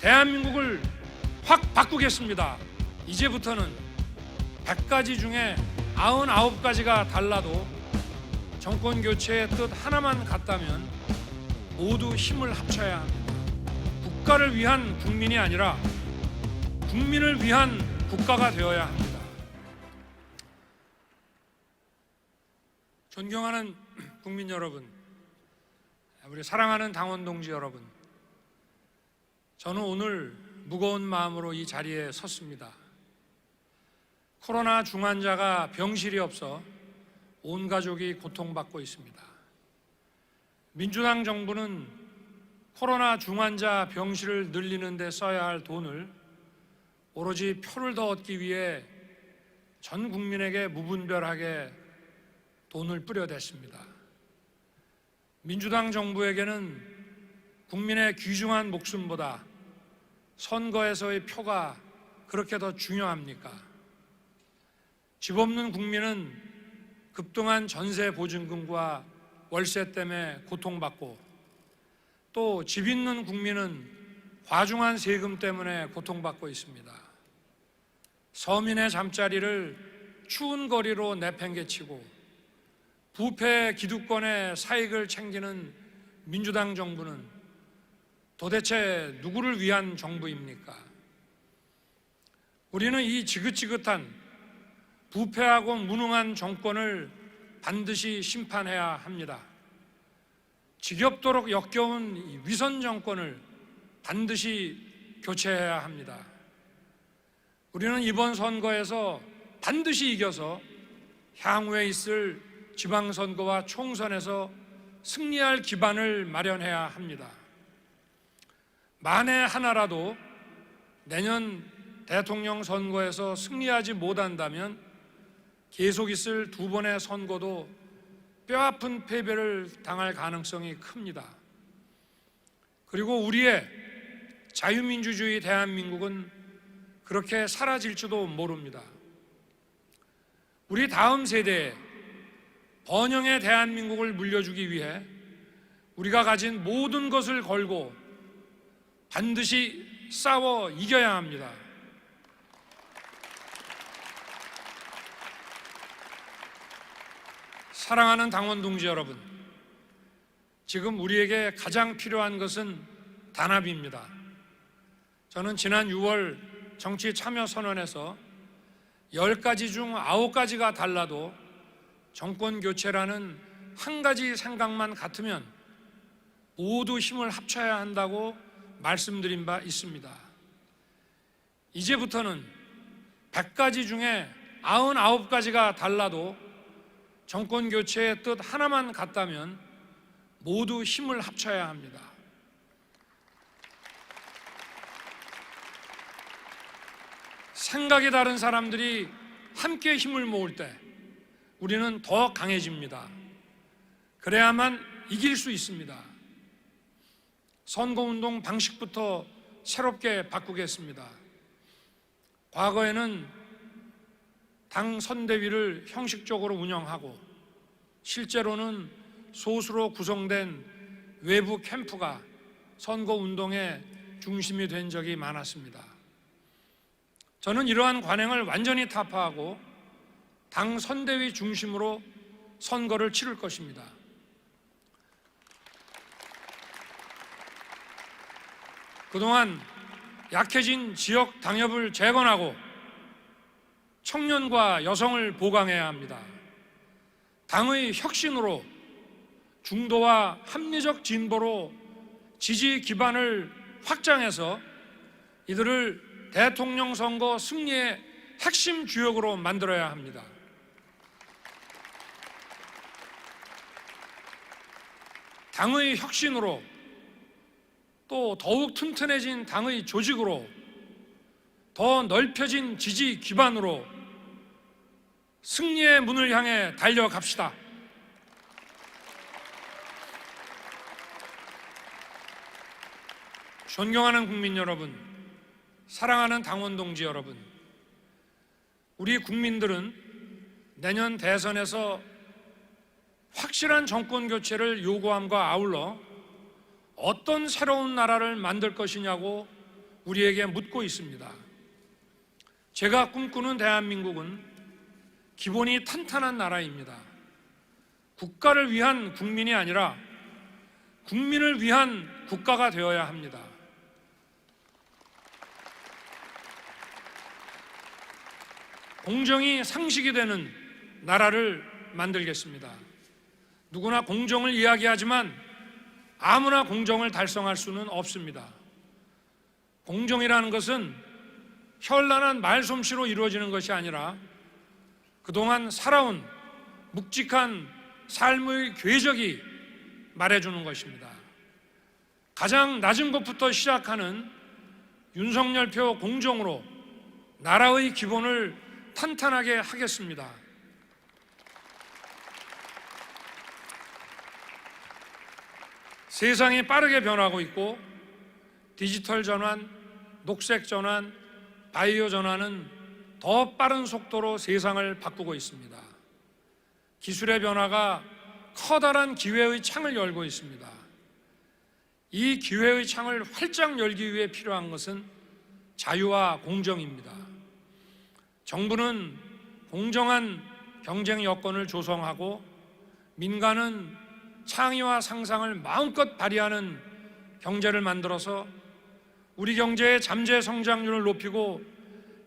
대한민국을 확 바꾸겠습니다. 이제부터는 100가지 중에 99가지가 달라도 정권 교체의 뜻 하나만 같다면 모두 힘을 합쳐야 합니다. 국가를 위한 국민이 아니라 국민을 위한 국가가 되어야 합니다. 존경하는 국민 여러분, 우리 사랑하는 당원 동지 여러분, 저는 오늘 무거운 마음으로 이 자리에 섰습니다. 코로나 중환자가 병실이 없어 온 가족이 고통받고 있습니다. 민주당 정부는 코로나 중환자 병실을 늘리는 데 써야 할 돈을 오로지 표를 더 얻기 위해 전 국민에게 무분별하게 돈을 뿌려댔습니다. 민주당 정부에게는 국민의 귀중한 목숨보다 선거에서의 표가 그렇게 더 중요합니까? 집 없는 국민은 급등한 전세 보증금과 월세 때문에 고통받고, 또 집 있는 국민은 과중한 세금 때문에 고통받고 있습니다. 서민의 잠자리를 추운 거리로 내팽개치고 부패 기득권의 사익을 챙기는 민주당 정부는 도대체 누구를 위한 정부입니까? 우리는 이 지긋지긋한 부패하고 무능한 정권을 반드시 심판해야 합니다. 지겹도록 역겨운 위선 정권을 반드시 교체해야 합니다. 우리는 이번 선거에서 반드시 이겨서 향후에 있을 지방선거와 총선에서 승리할 기반을 마련해야 합니다. 만에 하나라도 내년 대통령 선거에서 승리하지 못한다면 계속 있을 두 번의 선거도 뼈아픈 패배를 당할 가능성이 큽니다. 그리고 우리의 자유민주주의 대한민국은 그렇게 사라질지도 모릅니다. 우리 다음 세대에 번영의 대한민국을 물려주기 위해 우리가 가진 모든 것을 걸고 반드시 싸워 이겨야 합니다. 사랑하는 당원 동지 여러분, 지금 우리에게 가장 필요한 것은 단합입니다. 저는 지난 6월 정치 참여 선언에서 10가지 중 9가지가 달라도 정권 교체라는 한 가지 생각만 같으면 모두 힘을 합쳐야 한다고 말씀드린 바 있습니다. 이제부터는 100가지 중에 99가지가 달라도 정권 교체의 뜻 하나만 같다면 모두 힘을 합쳐야 합니다. 생각이 다른 사람들이 함께 힘을 모을 때 우리는 더 강해집니다. 그래야만 이길 수 있습니다. 선거운동 방식부터 새롭게 바꾸겠습니다. 과거에는 당 선대위를 형식적으로 운영하고 실제로는 소수로 구성된 외부 캠프가 선거운동의 중심이 된 적이 많았습니다. 저는 이러한 관행을 완전히 타파하고 당 선대위 중심으로 선거를 치를 것입니다. 그동안 약해진 지역 당협을 재건하고 청년과 여성을 보강해야 합니다. 당의 혁신으로 중도와 합리적 진보로 지지 기반을 확장해서 이들을 대통령 선거 승리의 핵심 주역으로 만들어야 합니다. 당의 혁신으로 또 더욱 튼튼해진 당의 조직으로 더 넓혀진 지지 기반으로 승리의 문을 향해 달려갑시다. 존경하는 국민 여러분, 사랑하는 당원 동지 여러분, 우리 국민들은 내년 대선에서 확실한 정권 교체를 요구함과 아울러 어떤 새로운 나라를 만들 것이냐고 우리에게 묻고 있습니다. 제가 꿈꾸는 대한민국은 기본이 탄탄한 나라입니다. 국가를 위한 국민이 아니라 국민을 위한 국가가 되어야 합니다. 공정이 상식이 되는 나라를 만들겠습니다. 누구나 공정을 이야기하지만 아무나 공정을 달성할 수는 없습니다. 공정이라는 것은 현란한 말솜씨로 이루어지는 것이 아니라 그동안 살아온 묵직한 삶의 궤적이 말해주는 것입니다. 가장 낮은 것부터 시작하는 윤석열표 공정으로 나라의 기본을 탄탄하게 하겠습니다. 세상이 빠르게 변하고 있고 디지털 전환, 녹색 전환, 바이오 전환은 더 빠른 속도로 세상을 바꾸고 있습니다. 기술의 변화가 커다란 기회의 창을 열고 있습니다. 이 기회의 창을 활짝 열기 위해 필요한 것은 자유와 공정입니다. 정부는 공정한 경쟁 여건을 조성하고 민간은 창의와 상상을 마음껏 발휘하는 경제를 만들어서 우리 경제의 잠재 성장률을 높이고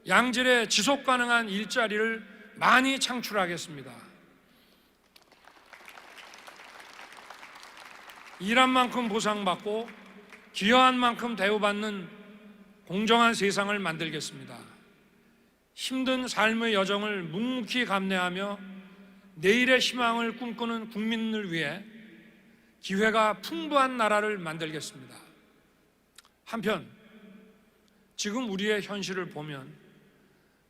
양질의 지속 가능한 일자리를 많이 창출하겠습니다. 일한 만큼 보상받고 기여한 만큼 대우받는 공정한 세상을 만들겠습니다. 힘든 삶의 여정을 묵묵히 감내하며 내일의 희망을 꿈꾸는 국민을 위해 기회가 풍부한 나라를 만들겠습니다. 한편 지금 우리의 현실을 보면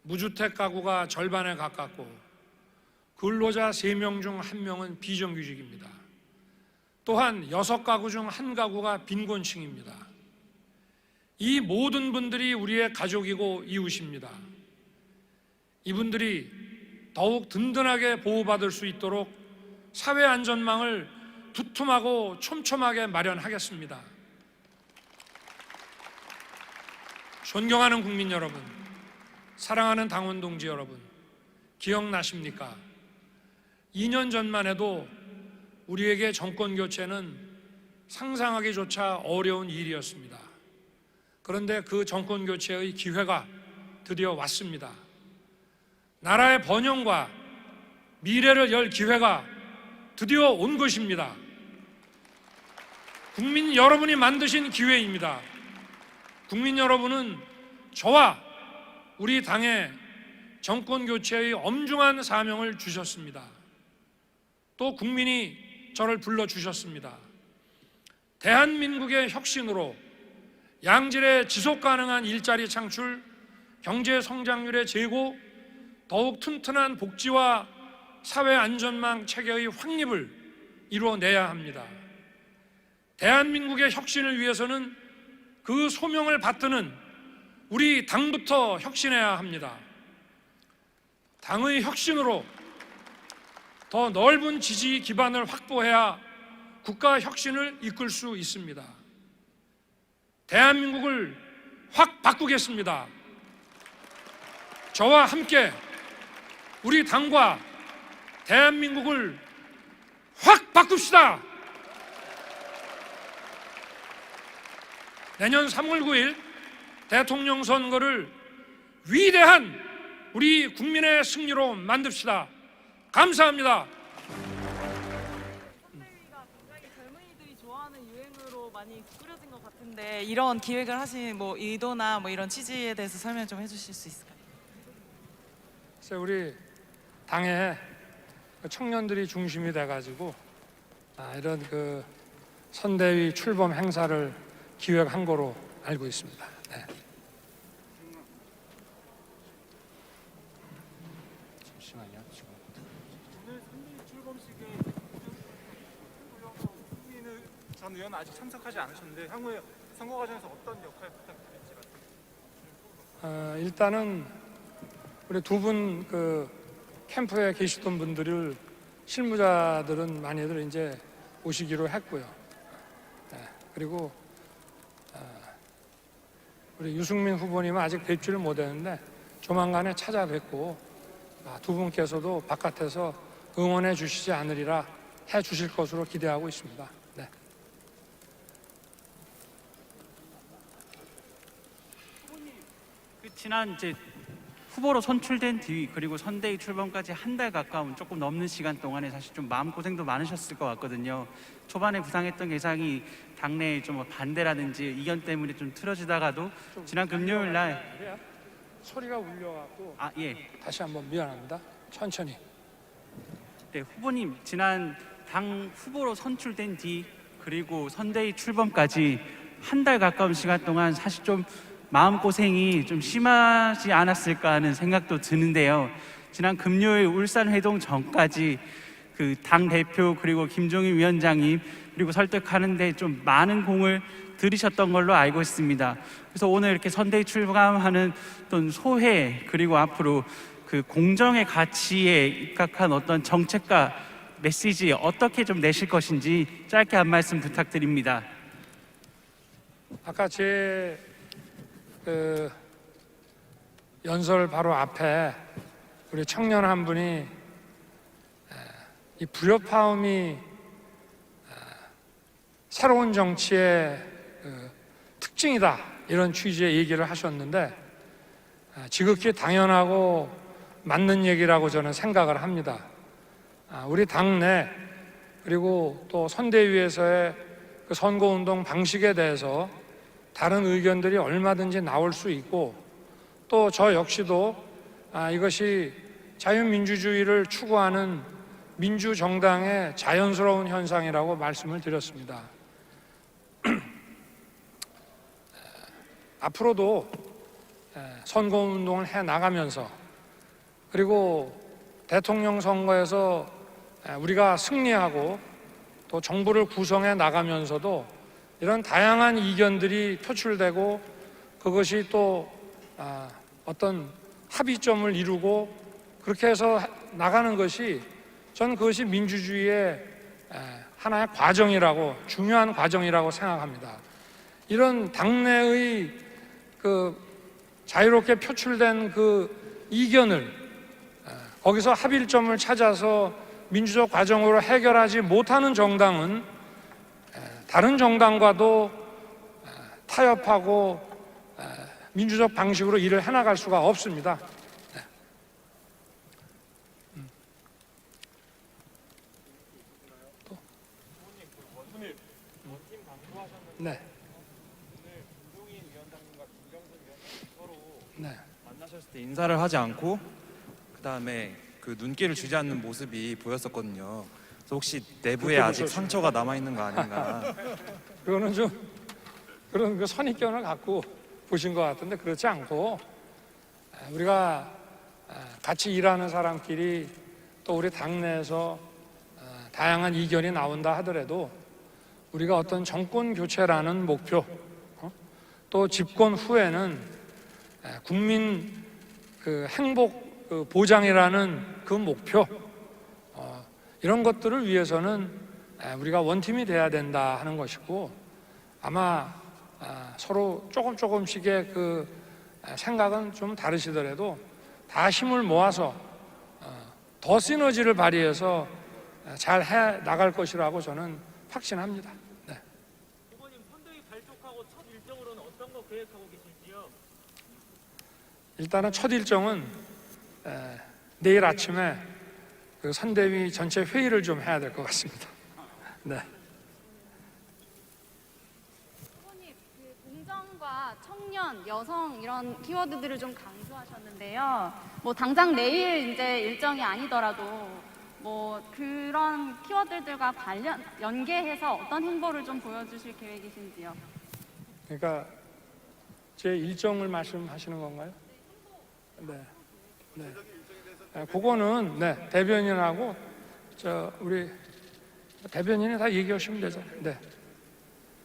무주택 가구가 절반에 가깝고 근로자 3명 중 1명은 비정규직입니다. 또한 6가구 중 1가구가 빈곤층입니다. 이 모든 분들이 우리의 가족이고 이웃입니다. 이분들이 더욱 든든하게 보호받을 수 있도록 사회 안전망을 두툼하고 촘촘하게 마련하겠습니다. 존경하는 국민 여러분, 사랑하는 당원 동지 여러분, 기억나십니까? 2년 전만 해도 우리에게 정권 교체는 상상하기조차 어려운 일이었습니다. 그런데 그 정권 교체의 기회가 드디어 왔습니다. 나라의 번영과 미래를 열 기회가 드디어 온 것입니다. 국민 여러분이 만드신 기회입니다. 국민 여러분은 저와 우리 당에 정권 교체의 엄중한 사명을 주셨습니다. 또 국민이 저를 불러주셨습니다. 대한민국의 혁신으로 양질의 지속 가능한 일자리 창출, 경제 성장률의 제고, 더욱 튼튼한 복지와 사회 안전망 체계의 확립을 이루어내야 합니다. 대한민국의 혁신을 위해서는 그 소명을 받드는 우리 당부터 혁신해야 합니다. 당의 혁신으로 더 넓은 지지 기반을 확보해야 국가 혁신을 이끌 수 있습니다. 대한민국을 확 바꾸겠습니다. 저와 함께 우리 당과 대한민국을 확 바꿉시다. 내년 3월 9일 대통령 선거를 위대한 우리 국민의 승리로 만듭시다. 감사합니다. 선대위가 굉장히 젊은이들이 좋아하는 유행으로 많이 꾸려진 것 같은데 이런 기획을 하신 의도나 이런 취지에 대해서 설명 좀 해주실 수 있을까요? 그래서 우리 당에 청년들이 중심이 돼가지고 이런 선대위 출범 행사를 기획한 거로 알고 있습니다. 네. 잠시만요. 지금. 오늘 선대위 출범식에 국민의 전 의원은 아직 참석하지 않으셨는데 향후에 선거 과정에서 어떤 역할 부탁드릴지 말씀해 주세요. 일단은 우리 두 분 캠프에 계시던 분들을 실무자들은 많이들 이제 오시기로 했고요. 네. 그리고 우리 유승민 후보님은 아직 뵙지를 못했는데 조만간에 찾아뵙고 두 분께서도 바깥에서 응원해 주시지 않으리라 해 주실 것으로 기대하고 있습니다. 네. 지난 이제 후보로 선출된 뒤 그리고 선대위 출범까지 한 달 가까운 조금 넘는 시간 동안에 사실 좀 마음고생도 많으셨을 것 같거든요. 초반에 부상했던 예상이 당내 좀 반대라든지 이견 때문에 좀 틀어지다가도 지난 금요일 날 소리가 울려갖고 예. 다시 한번 미안합니다. 천천히. 네, 후보님 지난 당 후보로 선출된 뒤 그리고 선대위 출범까지 한 달 가까운 시간 동안 사실 좀 마음고생이 좀 심하지 않았을까 하는 생각도 드는데요. 지난 금요일 울산 회동 전까지 그 당 대표 그리고 김종인 위원장님 그리고 설득하는데 좀 많은 공을 들이셨던 걸로 알고 있습니다. 그래서 오늘 이렇게 선대위 출범하는 어떤 소회 그리고 앞으로 그 공정의 가치에 입각한 어떤 정책과 메시지 어떻게 좀 내실 것인지 짧게 한 말씀 부탁드립니다. 아까 제 연설 바로 앞에 우리 청년 한 분이 이 불협화음이 새로운 정치의 특징이다 이런 취지의 얘기를 하셨는데 지극히 당연하고 맞는 얘기라고 저는 생각을 합니다. 우리 당내 그리고 또 선대위에서의 그 선거운동 방식에 대해서 다른 의견들이 얼마든지 나올 수 있고 또 저 역시도 이것이 자유민주주의를 추구하는 민주정당의 자연스러운 현상이라고 말씀을 드렸습니다. 앞으로도 선거운동을 해 나가면서 그리고 대통령 선거에서 우리가 승리하고 또 정부를 구성해 나가면서도 이런 다양한 이견들이 표출되고 그것이 또 어떤 합의점을 이루고 그렇게 해서 나가는 것이 저는 그것이 민주주의의 하나의 과정이라고 중요한 과정이라고 생각합니다. 이런 당내의 그 자유롭게 표출된 그 이견을 거기서 합의점을 찾아서 민주적 과정으로 해결하지 못하는 정당은 다른 정당과도 타협하고 민주적 방식으로 일을 해나갈 수가 없습니다. 네. 김종인 위원장님과 김병준 위원장님 서로 네. 만나셨을 때 인사를 하지 않고 그다음에 그 눈길을 주지 않는 모습이 보였었거든요. 그래서 혹시 내부에 아직 보셨습니까? 상처가 남아 있는 거 아닌가? 그거는 좀 그런 그 선입견을 갖고 보신 것 같은데 그렇지 않고 우리가 같이 일하는 사람끼리 또 우리 당내에서 다양한 이견이 나온다 하더라도 우리가 어떤 정권 교체라는 목표 또 집권 후에는 국민 그 행복 그 보장이라는 그 목표 이런 것들을 위해서는 우리가 원팀이 돼야 된다 하는 것이고 아마 서로 조금씩의 그 생각은 좀 다르시더라도 다 힘을 모아서 더 시너지를 발휘해서 잘 해 나갈 것이라고 저는 확신합니다. 네. 후보님 선대위 발족하고 첫 일정으로는 어떤 거 계획하고 계실지요? 일단은 첫 일정은 내일 아침에 그 선대위 전체 회의를 좀 해야 될 것 같습니다. 네. 후보님, 그 공정과 청년, 여성 이런 키워드들을 좀 강조하셨는데요. 뭐 당장 내일 이제 일정이 아니더라도 뭐 그런 키워드들과 연계해서 어떤 행보를 좀 보여주실 계획이신지요? 그러니까 제 일정을 말씀하시는 건가요? 네. 네. 그거는 네, 대변인하고 우리 대변인이 다 얘기하시면 되잖아요. 네.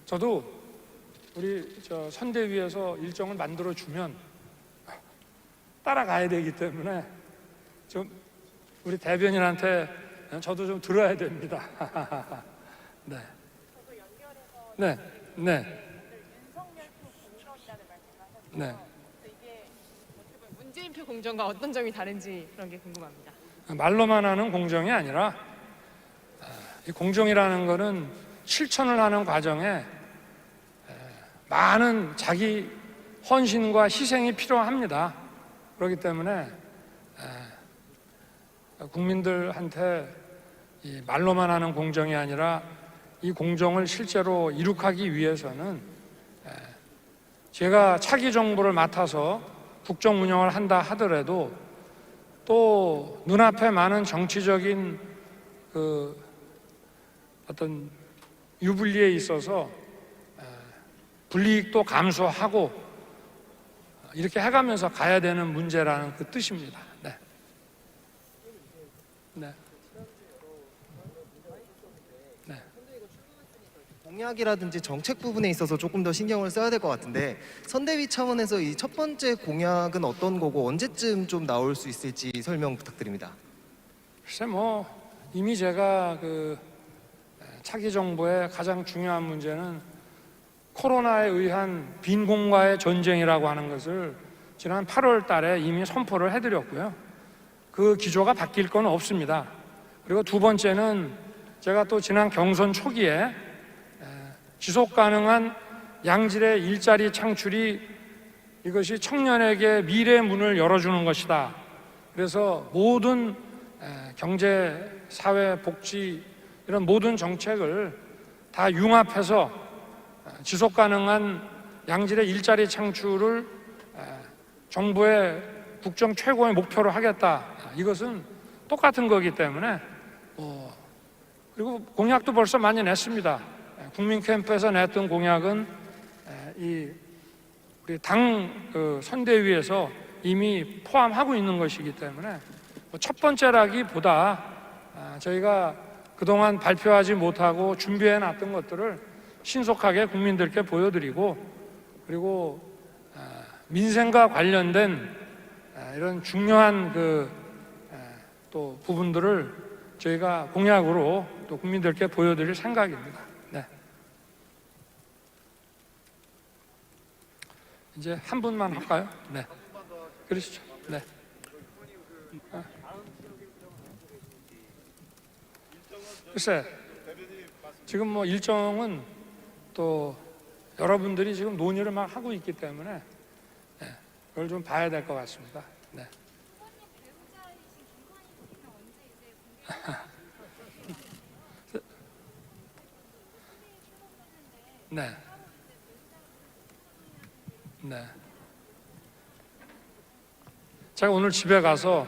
저도 우리 선대위에서 일정을 만들어 주면 따라가야 되기 때문에 좀 우리 대변인한테 저도 좀 들어야 됩니다. 네. 네. 네. 네. 문재인표 공정과 어떤 점이 다른지 그런 게 궁금합니다. 말로만 하는 공정이 아니라 이 공정이라는 것은 실천을 하는 과정에 많은 자기 헌신과 희생이 필요합니다. 그렇기 때문에 국민들한테 이 말로만 하는 공정이 아니라 이 공정을 실제로 이룩하기 위해서는 제가 차기 정부를 맡아서 국정 운영을 한다 하더라도 또 눈앞에 많은 정치적인 그 어떤 유불리에 있어서 불이익도 감수하고 이렇게 해가면서 가야 되는 문제라는 그 뜻입니다. 네. 네. 네. 공약이라든지 정책 부분에 있어서 조금 더 신경을 써야 될 것 같은데 선대위 차원에서 이 첫 번째 공약은 어떤 거고 언제쯤 좀 나올 수 있을지 설명 부탁드립니다. 글쎄 뭐 이미 제가 그 차기 정부의 가장 중요한 문제는 코로나에 의한 빈곤과의 전쟁이라고 하는 것을 지난 8월 달에 이미 선포를 해드렸고요. 그 기조가 바뀔 건 없습니다. 그리고 두 번째는 제가 또 지난 경선 초기에 지속 가능한 양질의 일자리 창출이 이것이 청년에게 미래의 문을 열어주는 것이다. 그래서 모든 경제, 사회, 복지 이런 모든 정책을 다 융합해서 지속 가능한 양질의 일자리 창출을 정부의 국정 최고의 목표로 하겠다. 이것은 똑같은 거기 때문에 그리고 공약도 벌써 많이 냈습니다. 국민 캠프에서 냈던 공약은 이 우리 당 선대위에서 이미 포함하고 있는 것이기 때문에 첫 번째라기보다 저희가 그동안 발표하지 못하고 준비해 놨던 것들을 신속하게 국민들께 보여드리고 그리고 민생과 관련된 이런 중요한 또 부분들을 저희가 공약으로 또 국민들께 보여드릴 생각입니다. 네. 이제 한 분만 할까요? 네. 그러시죠. 네. 글쎄, 지금 뭐 일정은 또 여러분들이 지금 논의를 막 하고 있기 때문에 그걸 좀 봐야 될 것 같습니다. 네. 네. 네. 제가 오늘 집에 가서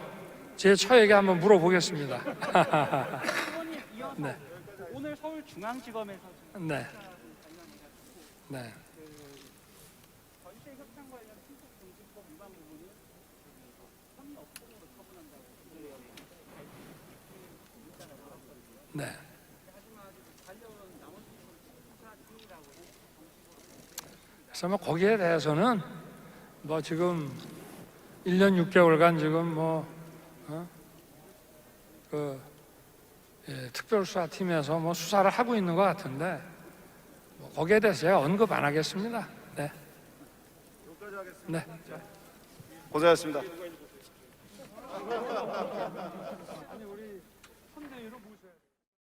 제 처에게 한번 물어보겠습니다. 네. 오늘 서울중앙지검에서 네. 네. 전세 협상 관련 신속공지법 위반 부분이 협의 업종으로 처분한다고 네. 그래서 뭐 거기에 대해서는 뭐 지금 1년 6개월간 지금 특별수사팀에서 뭐 수사를 하고 있는 것 같은데 뭐 거기에 대해서 제가 언급 안 하겠습니다. 네. 네. 고생하셨습니다.